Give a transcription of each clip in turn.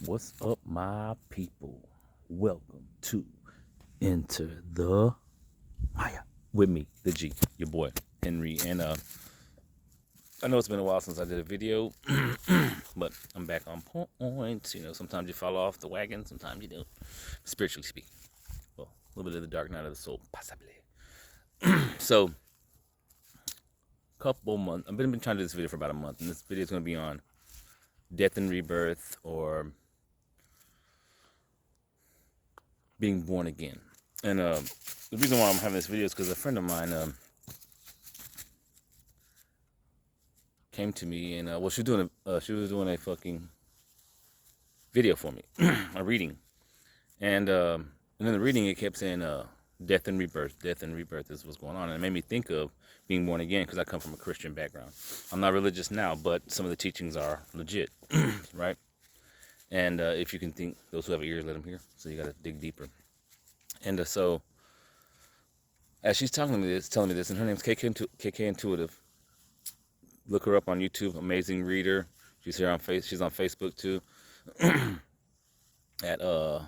What's up, my people? Welcome to Enter the Maya with me, the G, your boy Henry. And I know it's been a while since I did a video, but I'm back on point. Sometimes you fall off the wagon, sometimes you don't. Spiritually speaking, well, a little bit of the dark night of the soul, possibly. So, couple months. I've been trying to do this video for about a month, and this video is going to be on death and rebirth, or being born again. And the reason why I'm having this video is because a friend of mine came to me, and well, she was doing a fucking video for me, a reading, and in the reading it kept saying death and rebirth. Death and rebirth is what's going on, and it made me think of being born again because I come from a Christian background. I'm not religious now, but some of the teachings are legit, right? And if you can think, those who have ears, let them hear. So you got to dig deeper. And so, as she's telling me this, and her name's KK Intuitive. Look her up on YouTube. Amazing reader. She's here on She's on Facebook too. At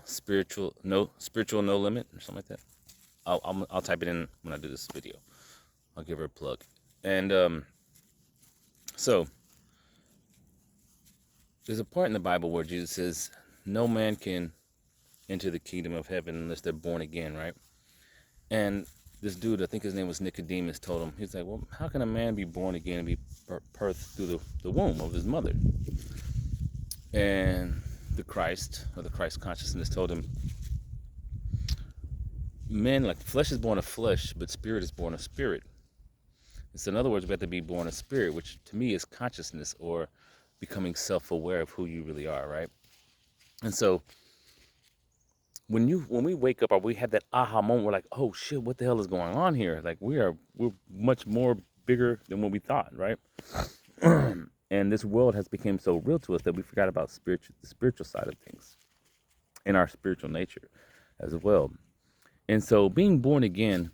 spiritual no limit or something like that. I'll type it in when I do this video. I'll give her a plug. And so there's a part in the Bible where Jesus says, "No man can enter the kingdom of heaven unless they're born again," right? And this dude, I think his name was Nicodemus, told him, he's like, well, how can a man be born again and be birthed through the womb of his mother? And the Christ consciousness told him, men, like flesh is born of flesh, but spirit is born of spirit. So in other words, we have to be born of spirit, which to me is consciousness, or becoming self-aware of who you really are, right? And so when we wake up, or we have that aha moment, we're like, oh shit, what the hell is going on here? Like we're much more bigger than what we thought, right? And this world has become so real to us that we forgot about the spiritual side of things, and our spiritual nature as well. And so being born again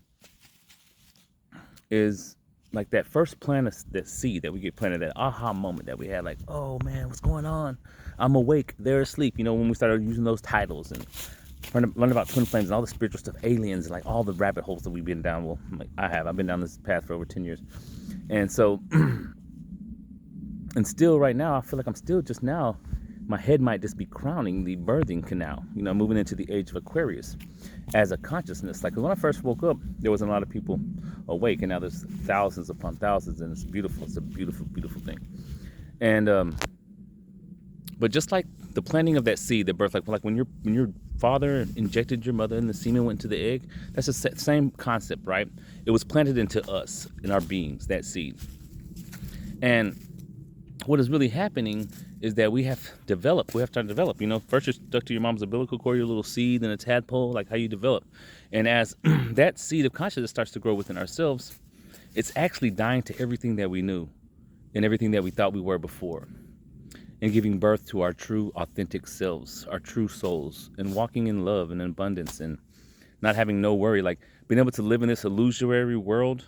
is like that first plant of that seed that we get planted, that aha moment that we had, like, oh man, what's going on? I'm awake, they're asleep. When we started using those titles and learn about twin flames and all the spiritual stuff, aliens, and like all the rabbit holes that we've been down. Well, I've been down this path for over 10 years. And so, and still right now, I feel like I'm still just now, my head might just be crowning the birthing canal, moving into the age of Aquarius as a consciousness. Like when I first woke up, there wasn't a lot of people awake, and now there's thousands upon thousands, and it's beautiful. It's a beautiful, beautiful thing. And, but just like the planting of that seed, the birth, like when your father injected your mother and the semen went into the egg, that's the same concept, right? It was planted into us, in our beings, that seed. And what is really happening is that we have to develop. First you're stuck to your mom's umbilical cord, your little seed, and a tadpole, like how you develop. And as that seed of consciousness starts to grow within ourselves, it's actually dying to everything that we knew and everything that we thought we were before, and giving birth to our true, authentic selves, our true souls, and walking in love and abundance, and not having no worry, like being able to live in this illusory world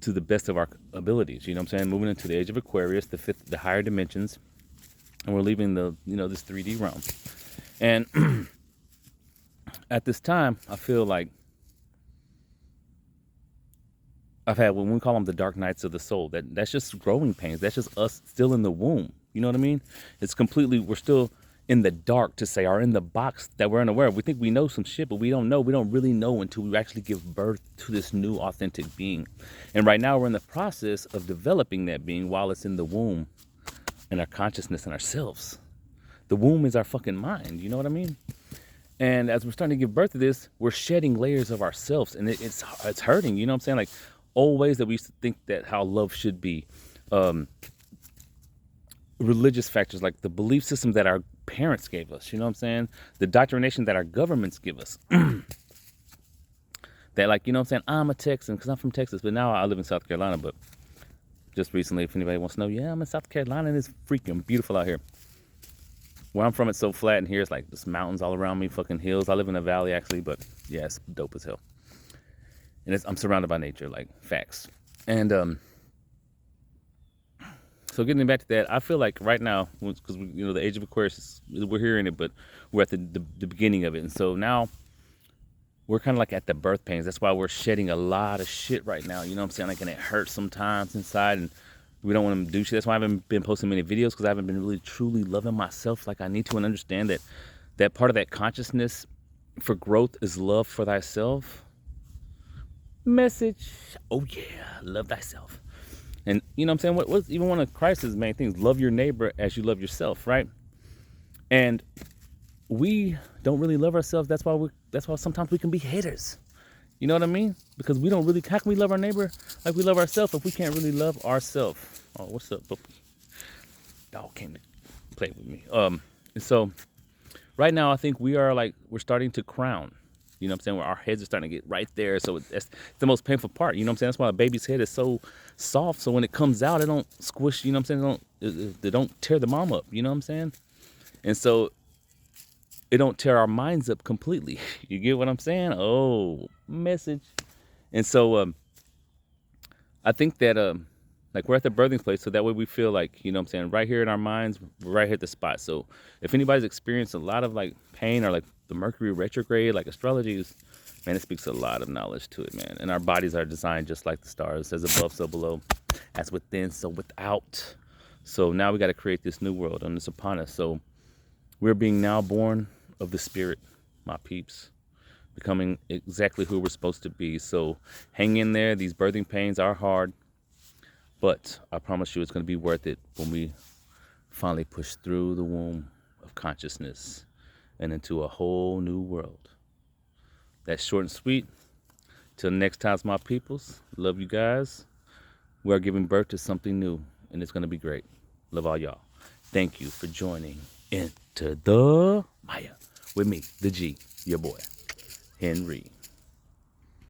to the best of our abilities. Moving into the age of Aquarius, the higher dimensions, and we're leaving this 3D realm. And at this time, I feel like I've had what we call them the dark nights of the soul. That's just growing pains. That's just us still in the womb. You know what I mean? It's completely, we're still in the dark, to say, or in the box that we're unaware of. We think we know some shit, but we don't know. We don't really know until we actually give birth to this new authentic being. And right now we're in the process of developing that being while it's in the womb, and our consciousness and ourselves. The womb is our fucking mind. You know what I mean? And as we're starting to give birth to this, we're shedding layers of ourselves, and it's hurting. You know what I'm saying? Like old ways that we used to think that how love should be. Religious factors, like the belief system that our parents gave us, the indoctrination that our governments give us. That, like, I'm a Texan because I'm from Texas, but now I live in South Carolina. But just recently, if anybody wants to know, yeah, I'm in South Carolina, and it's freaking beautiful out here. Where I'm from, it's so flat, and here it's like just mountains all around me, fucking hills. I live in a valley actually, but yeah, it's dope as hell. And I'm surrounded by nature, like facts. And So getting back to that, I feel like right now, because the age of Aquarius, we're hearing it, but we're at the beginning of it, and so now we're kind of like at the birth pains. That's why we're shedding a lot of shit right now. You know what I'm saying? Like, and it hurts sometimes inside, and we don't want to do shit. That's why I haven't been posting many videos, because I haven't been really truly loving myself like I need to, and understand that part of that consciousness for growth is love for thyself. Message. Oh yeah, love thyself. And you know what I'm saying? What's even one of Christ's main things? Love your neighbor as you love yourself, right? And we don't really love ourselves. That's why sometimes we can be haters. You know what I mean? Because we don't really. How can we love our neighbor like we love ourselves if we can't really love ourselves? Oh, what's up, puppy? Dog came to play with me. And so right now I think we're starting to crown. You know what I'm saying? Where our heads are starting to get right there. So it's the most painful part. You know what I'm saying? That's why a baby's head is so soft. So when it comes out, it don't squish. You know what I'm saying? They don't tear the mom up. You know what I'm saying? And so it don't tear our minds up completely. You get what I'm saying? Oh, message. And so I think that like we're at the birthing place, so that way we feel like, you know what I'm saying, right here in our minds, we're right here at the spot. So if anybody's experienced a lot of like pain, or like the Mercury retrograde, like astrology is, man, it speaks a lot of knowledge to it, man. And our bodies are designed just like the stars, as above, so below, as within, so without. So now we got to create this new world, and it's upon us. So we're being now born of the spirit, my peeps, becoming exactly who we're supposed to be. So hang in there. These birthing pains are hard, but I promise you it's going to be worth it when we finally push through the womb of consciousness and into a whole new world. That's short and sweet. Till next time, my peoples. Love you guys. We are giving birth to something new, and it's going to be great. Love all y'all. Thank you for joining Into the Maya with me, the G, your boy, Henry.